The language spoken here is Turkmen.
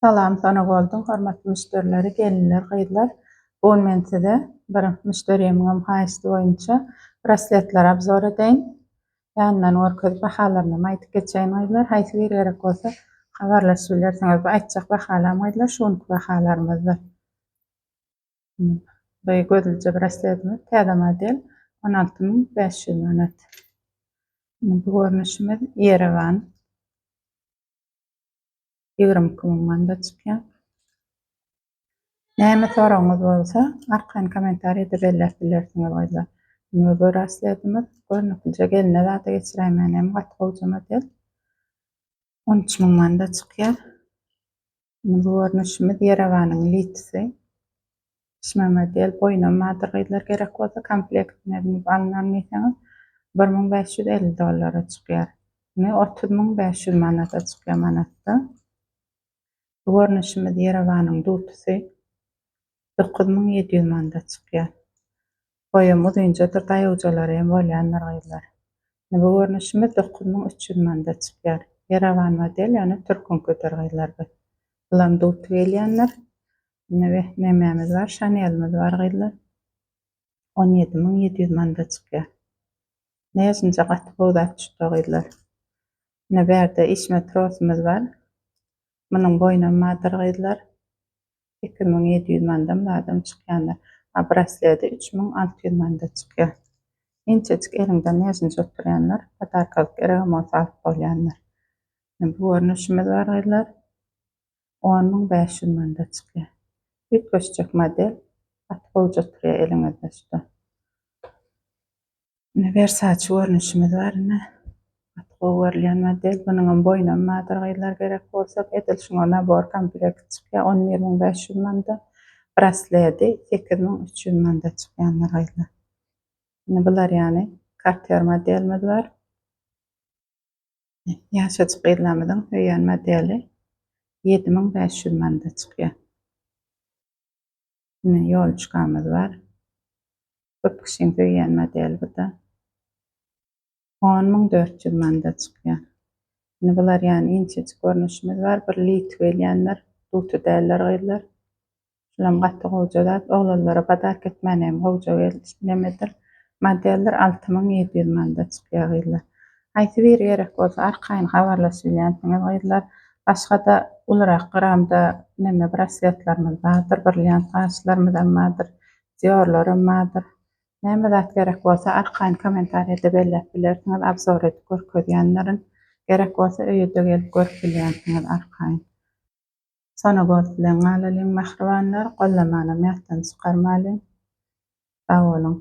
Salam, sana goldum. Hormatly müşterileri, gelinler, gyzlar. Bugün men size bir müşteriýemiň haýsy boýunça brasletler abzor edeýin. Ýandan gorkaz bahalaryny aýtyp geçeýin gyzlar. Haýsy bir gerek bolsa habarlaşyp bilersiňiz. Bu aýtjak bahalam gyzlar, şuňky bahalarymyzdyr. Bu gözlüje brasletimiz täze model 16.500 manat. Bu görnüşimiz Yerevan 22.000 manada çykýar. Näme soragyňyz bolsa, arkaň kommentariýada belläp bilersiňiz gyzlar. Bu brasletimiz görnüklice geline zata geçiräýän hem gatgawjy model 13.000 manada çykýar. Bu görnüşimiz Yerewanyň litisi. Şime model boýnam madyr gyzlar gerek bolsa komplektine alynan diýseňiz $1550 çykýar. 30.500 manata çykýar manatda. Bu görnüşimiz Yerewanyň dutusy 9.700 manada çykýar. Boýam uzunçadyr, daýawjalary hem bolýanlar gyzlar. Bu görnüşimiz 9.300 manada çykýar. Yerevan model, ýani türkünkidir gyzlar bu. Bulam dutu gelýänler. Nämämiz var? Chanelimiz var gyzlar. 17.700 manada çykýar. Näçinçe gatgawda düşdi gyzlar. Berde işme trosumuz var. Munyň boýnam madyr gyzlar. 2700 manada madam çykýanlar. Brasleti 3600 manada çykýar. Inçecik eliňden näçinçe oturýanlar, patarkalyk geregem bolsa alyp bolýanlar. Bu görnüşimiz var gyzlar. 10.500 manada çykýar. Bir köşjek model, gatgawja oturýar eliňizde şu. Versace görnüşimiz var. Gatgaw berilýän model. Bunyň boýnam madyr gyzlar gerek bolsa, edil şuňa nabor komplekt çykýar 11.500 manada. Brasleti 8.300 manada çykýanlar gyzlar. Bular ýani Cartier modelimiz var. Ýaşaçyk gyzlamyzyň höýýän modeli 7.500 manada çykýar. Ýolçukamyz var. Köpkişiň höýýän modeli bu da 10.400 manada çykýar. Bular ýani inçecik görnüşimiz var. Bir lit gelýänler, dutu däller gyzlar. Şulam gatgawja zat oglanlara padark etmänem gowja nemedir. Modeller 6.700 manada çykýar gyzlar. Haýsy bir gerek bolsa arkaň habarlaşyp bilýänsiňiz gyzlar. Başga-da ulyrak gramda neme brasletlerimiz bardyr, brilliant gaçlarymyz bardyr, diýorlarym bardyr. Näme zat gerek bolsa arkaň kommentariýada belläp bilersiňiz. Abzor edip görkezýänleriň gerek bolsa öýde gelip görüp bilýänsiňiz arkaň. Sana gold bilen galalyň mehribanlar, gollamanyny ýatdan çykarmalyň. Sag bolun.